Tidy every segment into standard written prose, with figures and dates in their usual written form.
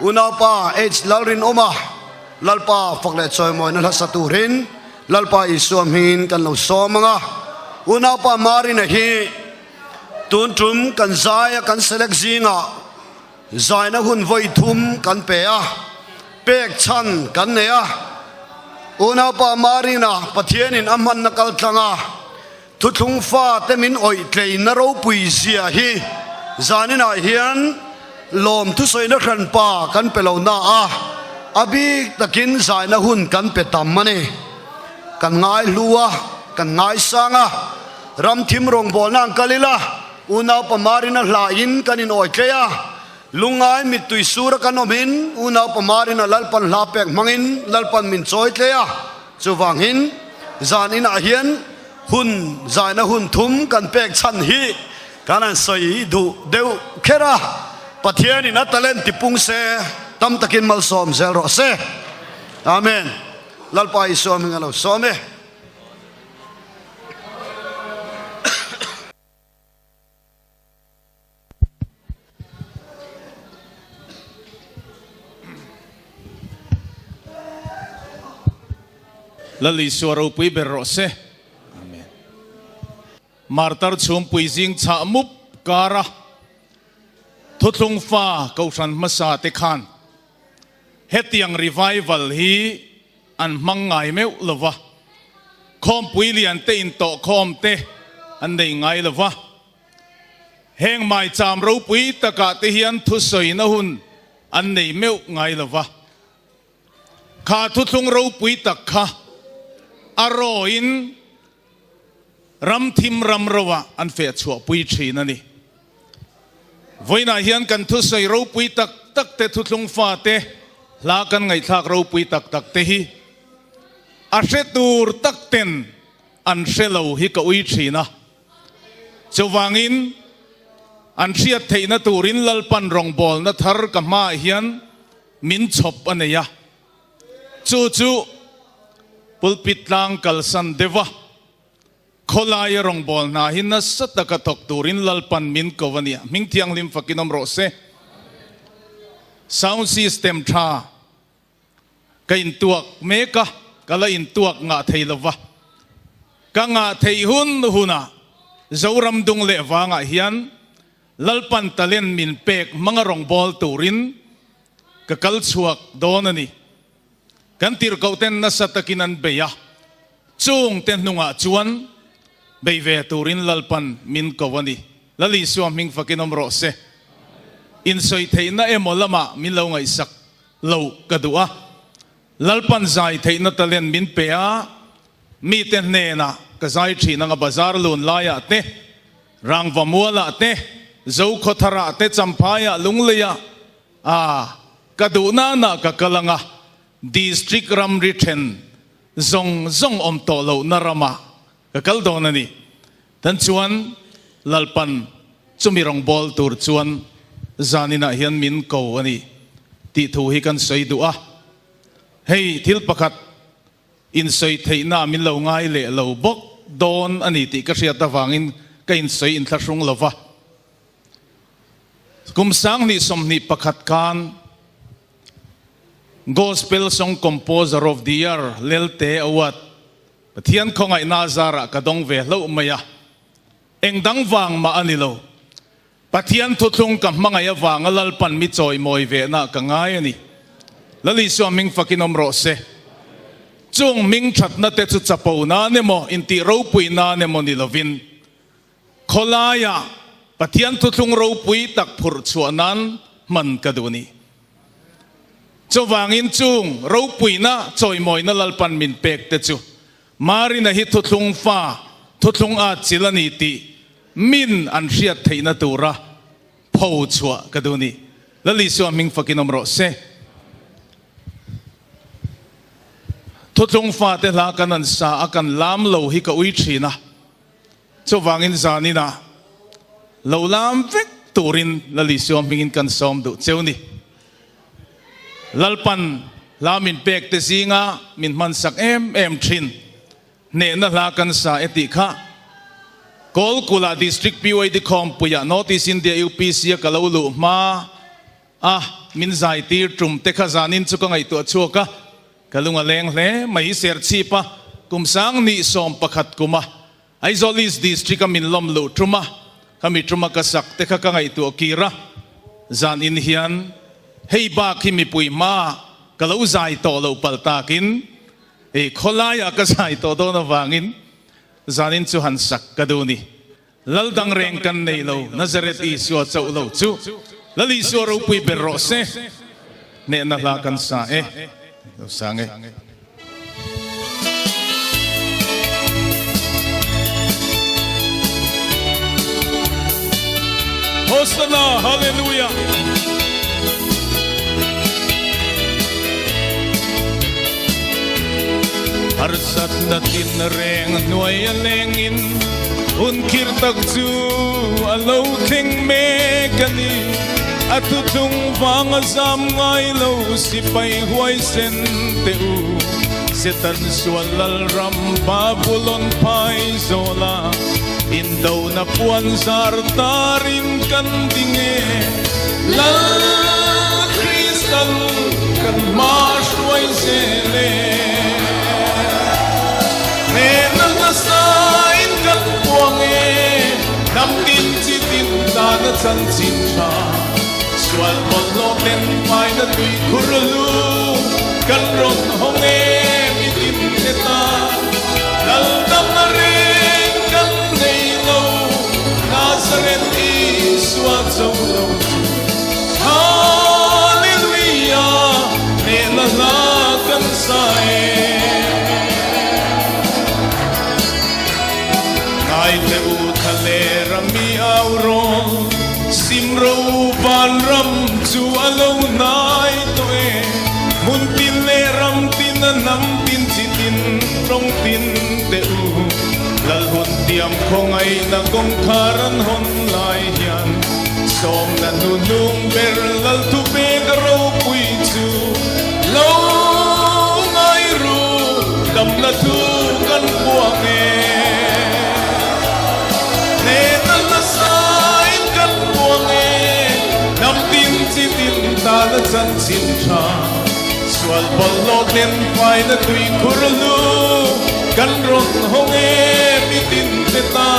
Unapa H lalrin oma lalpa fakle choy moy na saturin lalpa isuam hin kan lo somanga unapa mari na hi tuntrum kan zaya kan selek zinga zaina hun voi thum kan pe a pek chan kan ne a unapa mari na pathian in amhan nakal tlanga thuthung fa temin oi tlei na ro pui zia hi zanina hian lom thu soina khan pa kan pelo na a abi takin zaina hun kan pe tam mani kan ngai lua kan ngai sanga ram thim rong bol nang kalila una pamarina lain kanin oi kya lungai mitui sura kanomin una pamarina lalpan lapek mangin lalpan min choi kya chuwangin zanin a hian hun zaina hun thum kan pek chan hi kanan soi du deu khera pathian in talent tipung se tam takin mal som zel ro se amen lalpa isom ngalo some lali suaro pui berro se amen martar chum pui jing cha mup kara thutlung fa kausan masa te khan hetiang revival hi an mangai meu lova khom pui lian te in to khom te an dei ngai lova heng mai cham ro pui taka te hian thu soi na hun an nei meu ngai lova kha thutlung ro pui tak kha aroin ram thim ram rawa an fe chua pui thi na ni voina hian kan thu soi ro pui tak tak te thutlung fa te la kan ngai thak ro pui tak tak te hi a hre tur tak ten an hrelo hi ka ui thina chuwangin an hriat theina turin lalpan rong bol na thar ka ma hian min chhop aneya chu chu pulpit lang kalsan deva kholaya rong bol na hinna sataka tok turin lalpan min kovania ming thiang lim fakinom ro se sound system tha kain tuak meka kala in tuak nga theilawa ka nga thei hun huna zoram dung le wanga hian lalpan talen min pek mga rong bol turin ka kal chuak donani kan tir kauten na satakinan beya chung ten nunga chuan beive turin lalpan min kawani lali suam ming fakinom ro se in soi theina emolama min lo ngai sak lo kadua lalpan zai theina talen min pea mi ten ne na ka zai thina nga bazar lun laya te rangwa muala te zo khothara te champaya lungleya a kaduna na ka kalanga district ram written zong zong om to lo narama kakal donani tan chuan lalpan chumirong bol tur chuan zanina hian min ko ani ti thu hi kan sei du a hei thil pakhat in sei theina min lo ngai le lo bok don ani ti ka hriat awangin ka in sei in thlashung lova kum sang ni som ni pakhat kan Gospel Song Composer of the Year lelte awat pathian khongai nazara kadong ve lo maya engdang wang ma anilo pathian thuthung ka mangaya wang lalpan mi choi moi ve na ka ngai ani lali swaming fakinom ro se chung ming that na te chu chapo na nemo inti ro pui na nemo ni lovin kholaya pathian thuthung ro pui tak phur chuanan man kaduni chuwangin chung ro pui na choi moi na lalpan min pek te chu mari na hi thuthung fa thuthung a chilani ti min an hriat theina tura pho chua kaduni lali swaming fakinom ro se thuthung fa te la kanan sa akan lam lo hi ka ui thina chuwangin zanina lo lam vek turin lali swaming kan som du cheuni lalpan lamin pek te zinga min man sak em thin ne na la kan sa etika kol kula district poi de khom puya notice in the upc kalolu ma min zai tir trum te kha zanin chu ka ngai to chuka kalunga leng hle mai ser chi pa kum sang ni som pakhat kuma Aizolis district min lom lo truma kami truma ka sak te kha ka ngai to kira zan in hian hei ba kimi pui ma kalau zai to lo paltakin e kholaya ka zai to do na wangin zanin chu han sak kaduni laldang reng kan nei lo Nazareth Isu chau lo chu lali so ro pui berro se ne na la kan sa lo sange Hosanna hallelujah Harsat na tinreng nuay alengin unkir tagju alo ting me kani atutung vangazam ngay lo sipay huay sen teu setan swalal ram babulon pay zola indaw na puan sartarin kandinge lal kristal kan masway sele Sain kan puange nam tin chi tin da na chan chin cha swal bol lo ten mai na tui kurulu kan ron honge mi tin neta dal dam na re kan nei lo Nazareth Isu chau lo hallelujah ne la la kan sai Ai te uthale rami auron simro ban ram chu alo nai to e mun tin le ram tin nam tin chi tin rong tin te u lal hon tiam khong ai na gong kharan hon lai hian som na nu nung ber lal tu be ro pui chu lo ngai ru dam na tu kan buang e Sain kan puange nam tin chi tin ta na chan chin cha swal bollo ten pai na tui kurlu kan ron honge mi tin te ta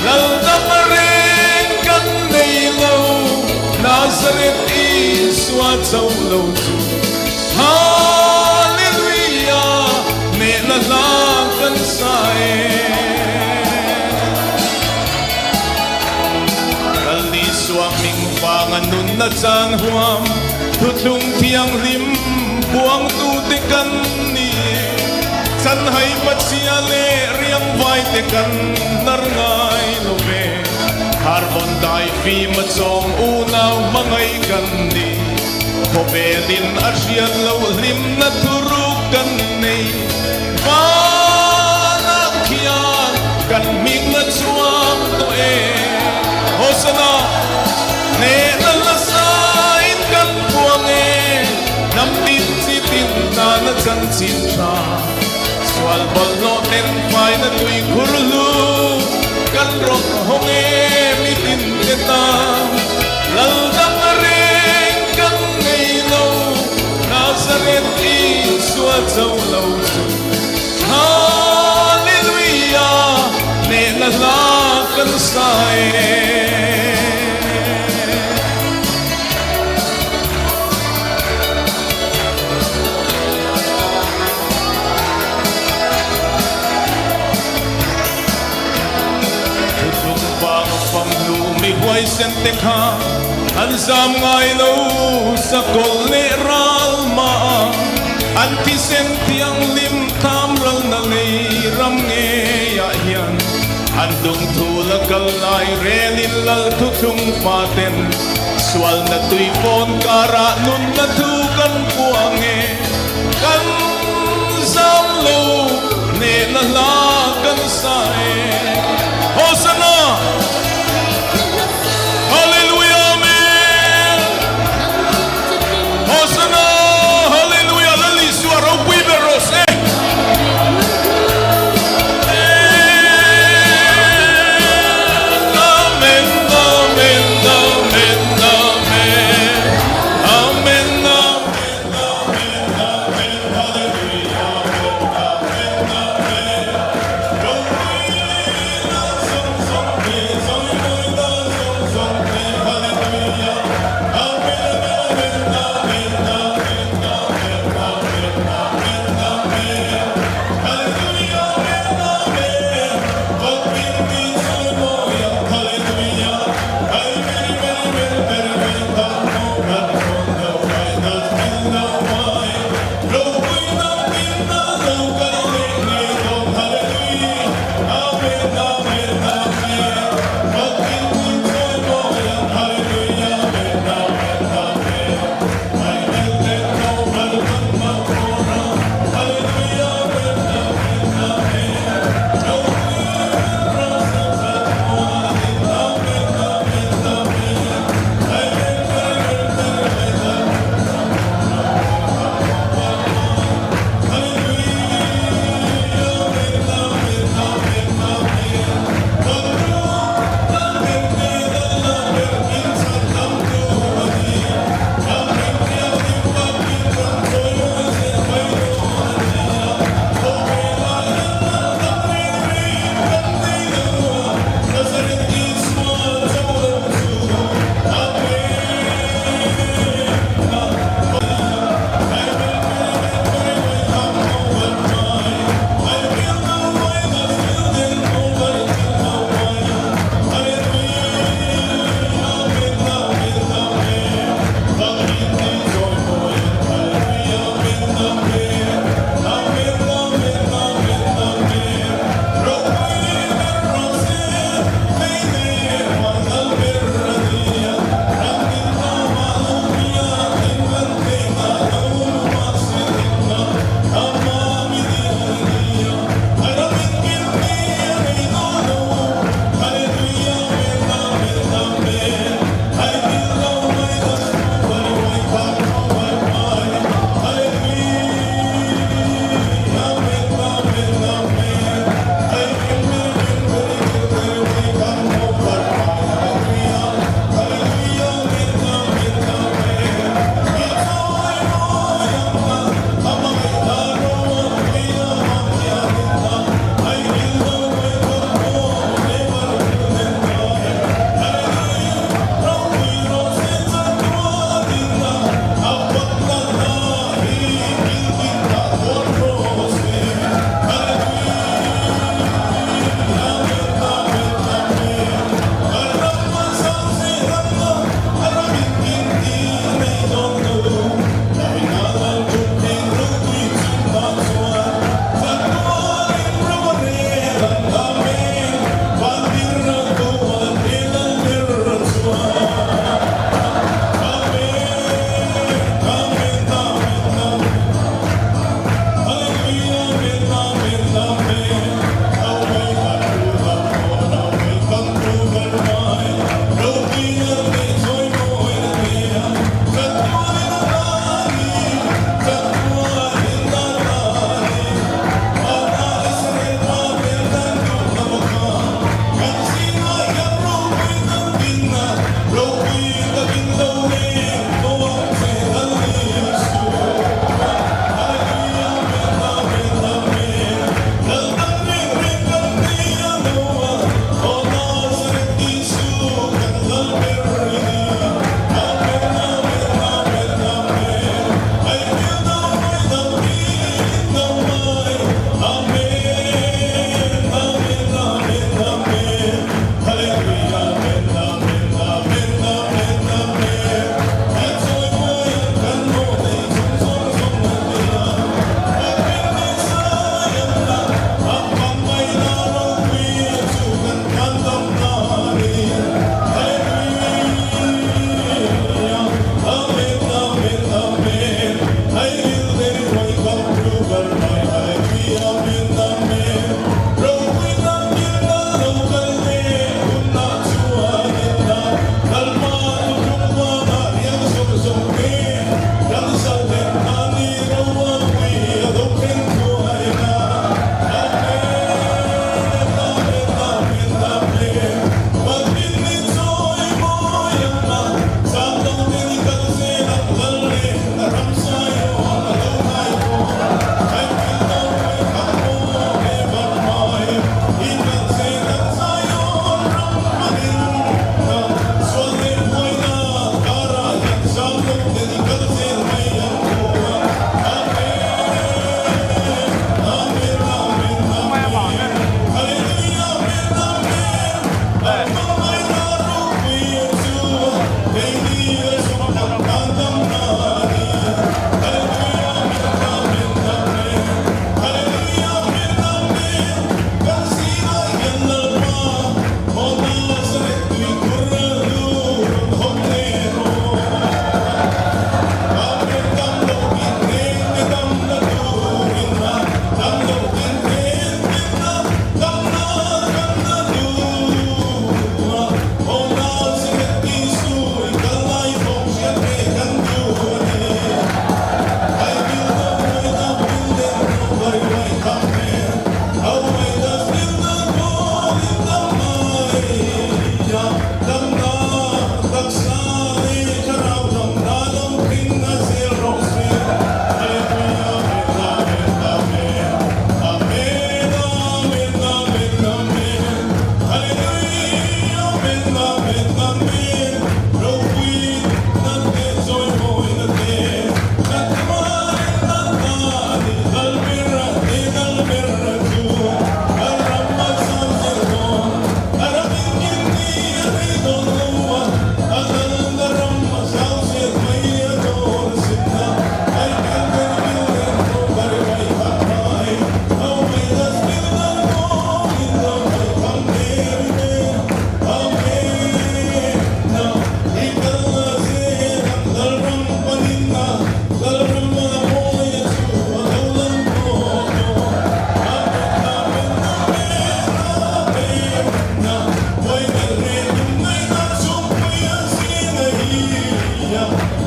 lal damareng kan nei lo Nazareth Isu chau lo chu hallelujah ne la la kan sai Suaming panganun na chan huam tutlung tiang lim buang tu te kan ni chan hai patsia le riang vai te kan nar ngai lo be carbon dai fi ma chong u naw mangai kan ni ko be din asian lo lim na turu kan nei ba na khian kan ming na chuam to e Hosanna ne la sain kan puange nam tin chi tin ta na chan chin cha swal bol no ten pai na tui kurlu kan ron honge mi tin te ta lal dam reng kan nei lo Nazareth Isu chau lo hallelujah ne la la kan sai Huay sen te kha an zam ngai lo sa kol le ral ma an ti sen tiang lim tham ral na le ram nge ya hian an dung thu la kal lai re lin lal thu thung pa ten swal na tui pon kara nun na thu kan puange kan zam lo ne la la kan sai Hosanna Hallelujah, amen. Hosanna, hallelujah. Lali suara pui beros. Amen, amen, amen, amen.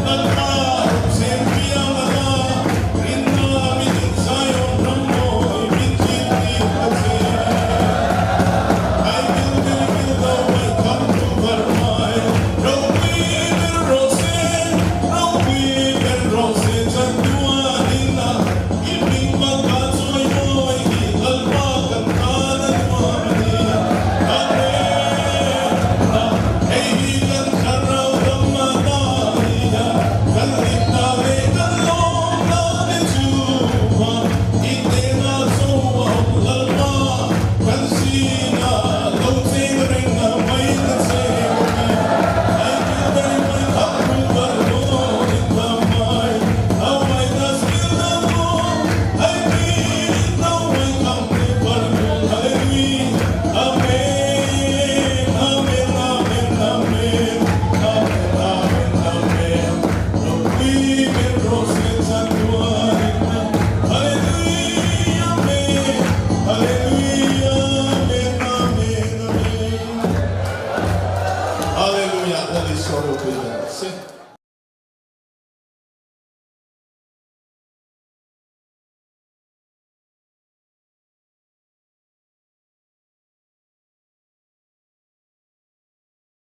Hãy subscribe cho kênh Ghiền Mì Gõ để không bỏ lỡ